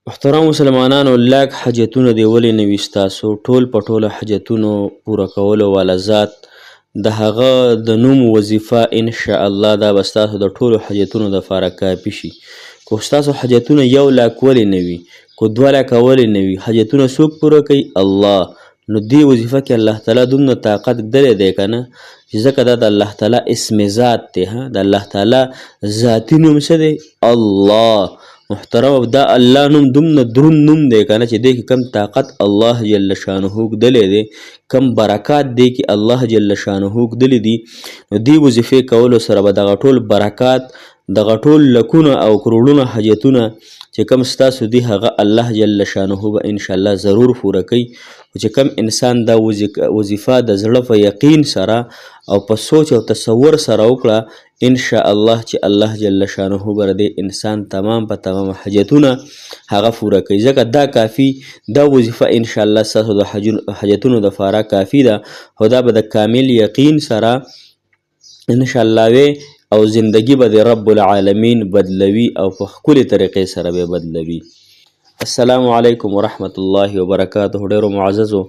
محترم مسلمانانو لاک حاجتونه دی ولې نه وي ستاسو ټول په ټوله حاجتونو پوره کولو والا ذات د هغه د نوم وظیفه ان شاء الله دا به ستاسو د ټولو حاجتونو دپاره کافي شي. که ستاسو حاجتونه 1 لاک ولې نه وي، که 2 لاکه ولې نه وي، حاجتونه څوک پوره کوي؟ الله. نو دې وظیفه کې الله تعالی دومره طاقت ګدلی دی که نه، چې ځکه دا د الله تعالی اسم ذات دی. د الله تعالی ذاتي نوم څه دی؟ الله. محترم دا الله نوم دومره دروند نوم دی که نه، چې دی کې کم طاقت الله جل شانه ګدلی دی، کم برکات دی کې الله جل شانه ګدلی دي. نو دې وظیفې کولو سره به دغه ټول برکات، دغه ټول لکونه او کروڑونه حاجتونه چې کم ستاسو دي هغه الله جل شانه به انشاءالله ضرور پوره کوي. چې کم انسان دا وظیفه د زړه په یقین سره او په سوچ او تصور سره وکړه، انشاءالله چې الله جل شانه به د انسان تمام په تمام حاجتونه هغه پوره کوي. ځکه دا کافي، دا وظیفه انشاءالله ستاسو د حاجتونو دپاره کافي ده. خو دا به د کامل یقین سره انشاءالله وی او زندگی به د رب العالمین بدلوي او په ښکلې طریقې سره به بدلوي. السلام علیکم ورحمت الله وبرکاته. ډیرو معززو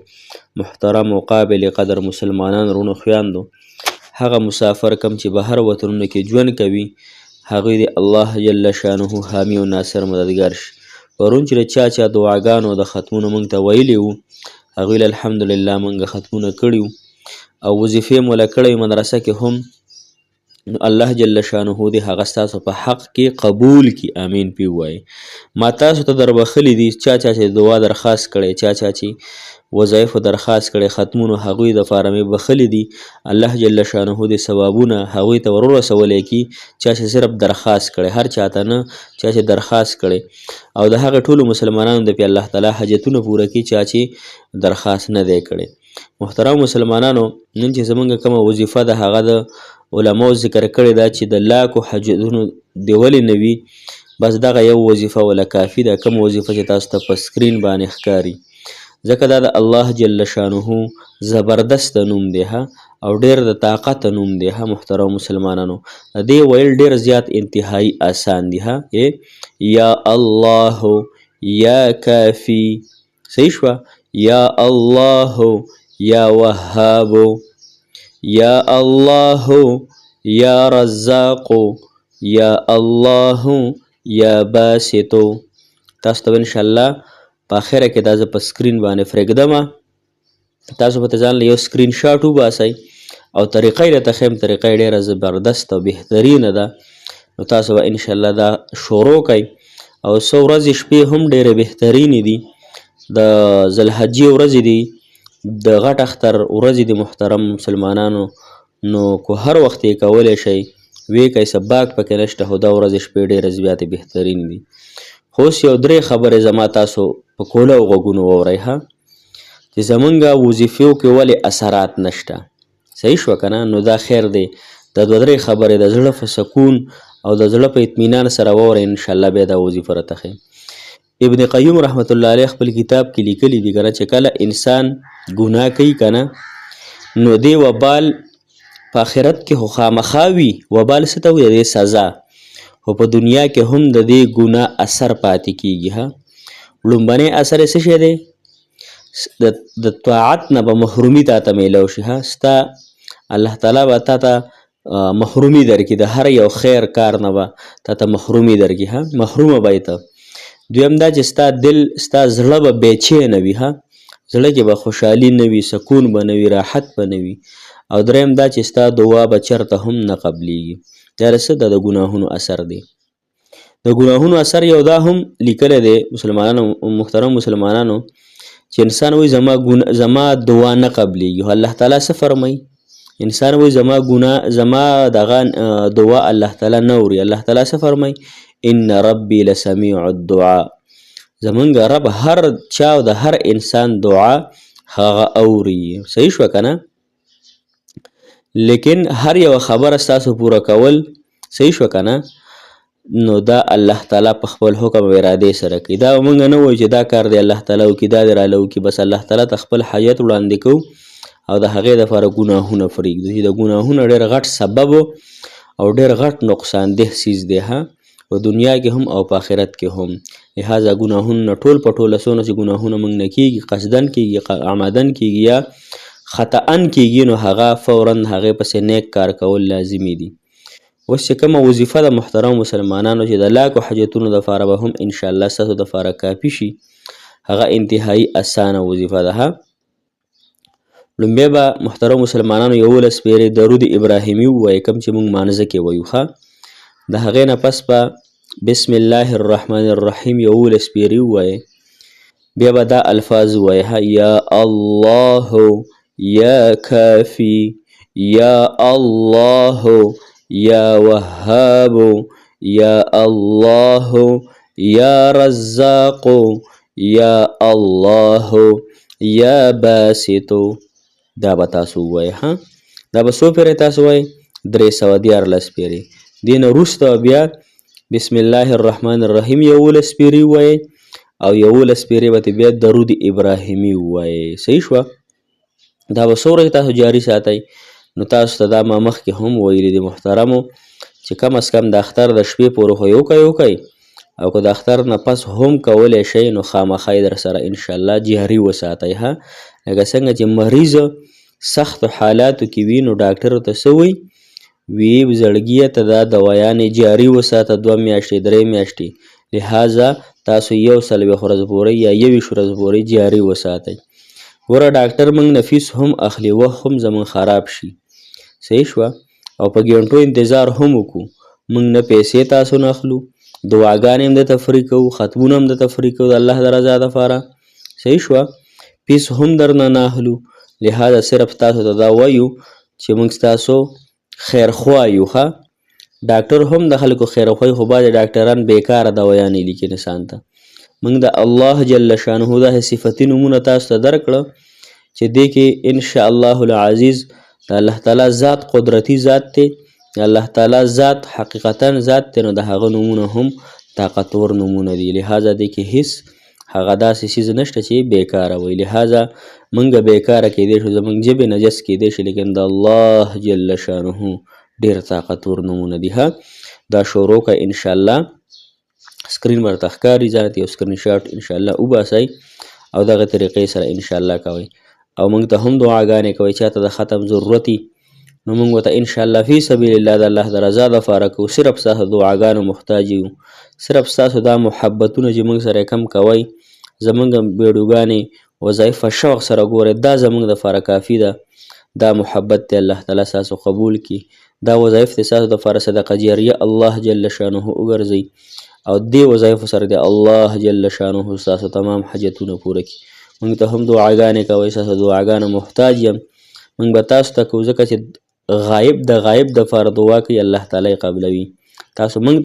محترم و قابل قدر مسلمانان رونو خویاندو، هغه مسافر کم چې بهر وطنونو کې ژوند کوي هغوی د الله جل شانه حامی او ناصر مددګار شي. پرون چې چا دعاګانو د ختمونو موږ ته ویلي وو، هغوی له الحمدلله موږ ختمونه کړي وو او وظیفې مو له کړی مدرسه کې هم. نو الله جل شانه دې هغه ستاسو په حق کې قبول کی، امین پی وایي. ما تاسو ته در بخلی دي چا چې دعا درخواست کړی، چا چې وظایفو درخواست کړی، ختمونو هغوی دپاره مې بخلی دي. الله جل شانه دې ثوابونه هغوی ته ورسولی کی چا چې صرف درخواست کړی، هر چاته نه، چا چې درخواست کړی. او د هغه ټولو مسلمانانو د پې الله تعالی حاجتونه پوره کړي چا چې درخواست نه دی کړی. محترم مسلمانانو، نن چې زمونږ کومه وظیفه ده هغه د علماو ذکر کړې ده چې د لاکو حاجتونو د ولې نه وي، بس دغه یو وظیفه ولا کافي ده. کوم وظیفه چې تاسو ته په سکرین باندې ښکاري، ځکه دا د الله جل شانه زبردست نوم دی او ډېر د طاقت نوم دی. محترم مسلمانانو، د دې ویل ډېر زیات انتهایی آسان دی. یا الله یا کافی، صحیح شوه؟ یا الله یا وهاب، یا الله یا رزاق، یا الله یا باسط. تاسو ته انشاءالله په اخره کې دا زه په سکرین باندې فرېږدم، تاسو به ځان له یو سکرین شاټ وباسئ او طریقه یې راته ښیم. طریقه یې ډېره زبردست او بهترینه ده. نو تاسو به انشاءالله دا شروع کوئ. او څو ورځې شپې هم ډېرې بهترینې دي. د ذوالحجې ورځې دي، د غټ اختر ورځې د محترم مسلمانانو، نو که هر وخت یې کولی شئ ویې کوئ، څه باک پکې نشته. خو دا ورځې شپې ډېرې زیاتې بهترین دي. خو اوس یو 3 خبرې زما تاسو په کوله او غوږونو واورئ چې زمونږ وظیفو کې ولې اثرات نشته. صحیح شوه که نه؟ نو دا خیر دی. د 2-3 خبرې د زړه په سکون او د زړه په اطمینان سره واورئ، انشاءالله بیا دا وظیفه راته ښیم. ابن قیم رحمت الله علیه خپل کتاب کې لیکلی دي که نه، چې کله انسان ګناه کوي که نه، نو دې وبال په آخرت کې خو خامخا وي. وبال څه ته وایي؟ د سزا. خو په دنیا کې هم د دې ګناه اثر پاتې کیږي. لومبنی اثر یې څه شی دی؟ د طاعت نه به محرومي تا ته میلاو شي. ستا الله تعالی به تا ته محرومي درکړي، د هر یو خیر کار نه به تا ته محرومي درکړي. محرومه به یې ته. دویم دا چې ستا دل، ستا زړه به بیچینه وي، زړه کې به خوشحالي نه وي، سکون به نه وي، راحت به نه وي. او دریم دا چې ستا دعا به چرته هم نه قبلیږي. دا څه ده؟ د ګناهونو اثر دی. د ګناهونو اثر یو دا هم لیکلی دی مسلمانانو، محترم مسلمانانو، چې انسان وایي زما دعا نه قبلیږي. خو الله تعالی څه فرمایي؟ انسان وایي زما دغه دعا الله تعالی نه اوري. الله تعالی څه فرمایي؟ ان ربی لسمیع الدعاء. زمونږ رب هر چا او د هر انسان دعا هغه اوري. صحیح شوه که نه؟ لیکن هر یو خبره ستاسو پوره کول، صحیح شوه که نه، نو دا الله تعالی په خپل حکم او ارادې سره کوي. دا موږ نه وایو چې دا کار دی الله تعالی وکړي، دا دی راله وکړي. بس الله تعالی ته خپل حاجت وړاندې کوو او د هغې دپاره ګناهونه پرېږدو، چې د ګناهونه ډېر غټ سبب او ډېر غټ نقصان ده څیز دی په دنیا کې هم او په آخرت کې هم. لهذا ګناهونه نه ټول په ټوله څونه چې ګناهونه موږ نه کیږي، قصدن کیږي، عمدن کیږي یا خطأن کیږي، نو هغه فورا هغې پسې نیک کار کول لازمي دي. اوس چې کومه وظیفه د محترم مسلمانانو چې د لاکو حاجتونو دپاره به هم انشاءالله ستاسو دپاره کافي شي، هغه انتهایی اسانه وظیفه ده. لومبی به محترم مسلمانانو 11 پیرې درود ابراهیمي ووایي، کوم چې موږ مانځه کې وایو ښه. د هغې نه پس به بسم الله الرحمن الرحیم 11 پیرې ووایي. بیا به دا الفاظ ووایي، یا الله یا کافی یا الله یا وهاب یا الله یا رزاق یا الله یا باسطو. دا به تاسو ووایئ ها. دا به څو پیرې تاسو وایئ؟ 314 پیرې. دې نه وروسته بیا بسم الله الرحمن الرحیم 11 پیرې ووایئ او 11 پیرې به بیا درود ابراهیمي ووایئ. صحیح شوه؟ دا به څو ورځې تاسو جاري ساتئ. نو تاسو ته دا ما مخکې هم ویلي دي محترمو چې کم از کم د اختر د شپې پورې خو یو کوئ او که د اختر نه پس هم کولی شئ نو خامخا یې در سره انشاءالله جاري وساتئ ها. لکه څنګه چې مریض سختو حالاتو کې وي نو ډاکټر ته څه وایي؟ وی زړګیه ته دا دوایانې جاري وساته 2 میاشتې 3 میاشتې. لهذا تاسو 140 ورځې پورې یا 21 ورځې پورې جاري وساتئ. ګوره ډاکټر موږ نه فیس هم اخلي، وخت هم زموږ خراب شي. صحیح شوه؟ او په ګڼټو انتظار هم وکړو. موږ نه پیسې تاسو نه اخلو، دعاګانې هم درته فري کوو، ختمونه هم درته فري کوو د الله د رضا دپاره. صحیح شوه؟ فیس هم درنه نه اخلو. لهذا صرف تاسو ته دا وایو چې موږ ستاسو خیرخوا یو ښه. ډاکټر هم د خلکو خیرخواهي، خو بعضې ډاکټران بیکاره دوایانې لیکي انسان ته. موږ د الله جل شانه داسې صفتي نومونه تاسو ته درکړه چې دې کې انشاءالله العزیز د الله تعالی ذات قدرتي ذات دی، د الله تعالی ذات حقیقتا ذات دی، نو د هغه نومونه هم طاقتور نومونه دي. لهذا دې کې هیڅ هغه داسې څیز نشته چې بیکاره وي. لهذا موږ بیکاره کیدی شو، زموږ ژبې نجس کیدی شي، لیکن د الله جل شانه ډېر طاقتور نومونه دي ها. دا شروع که انشاءالله سکرین ورته ښکاري، ځان ته یو سکرین شاټ انشاءالله وباسئ او دغه طریقې سره انشاءالله کوئ. او موږ ته هم دعاګانې کوئ. چاته د ختم ضرورت نو موږ ورته انشاءالله فی سبیل الله د الله د رضا دپاره کوو. صرف ستاسو دعاګانو محتاج یو، صرف ستاسو دا محبتونه چې موږ سره کم کوئ، زموږ ویډیوګانې وظایف په شوق سره ګورئ، دا زموږ دپاره کافي ده. دا محبت دی، الله تعالی ستاسو قبول کړي. دا وظایف د ستاسو دپاره صدقه جاریه الله جل شانه وګرځئ او دې وظایفو سره د الله جل شانه ستاسو تمام حاجتونه پوره کړي. موږ ته هم دعاګانې کوئ، ستاسو دعاګانو محتاج یم. موږ به تاسو ته کوو ځکه چې غایب د غایب دپاره دعا کوي، الله تعالی یې قبلوي. تاسو موږ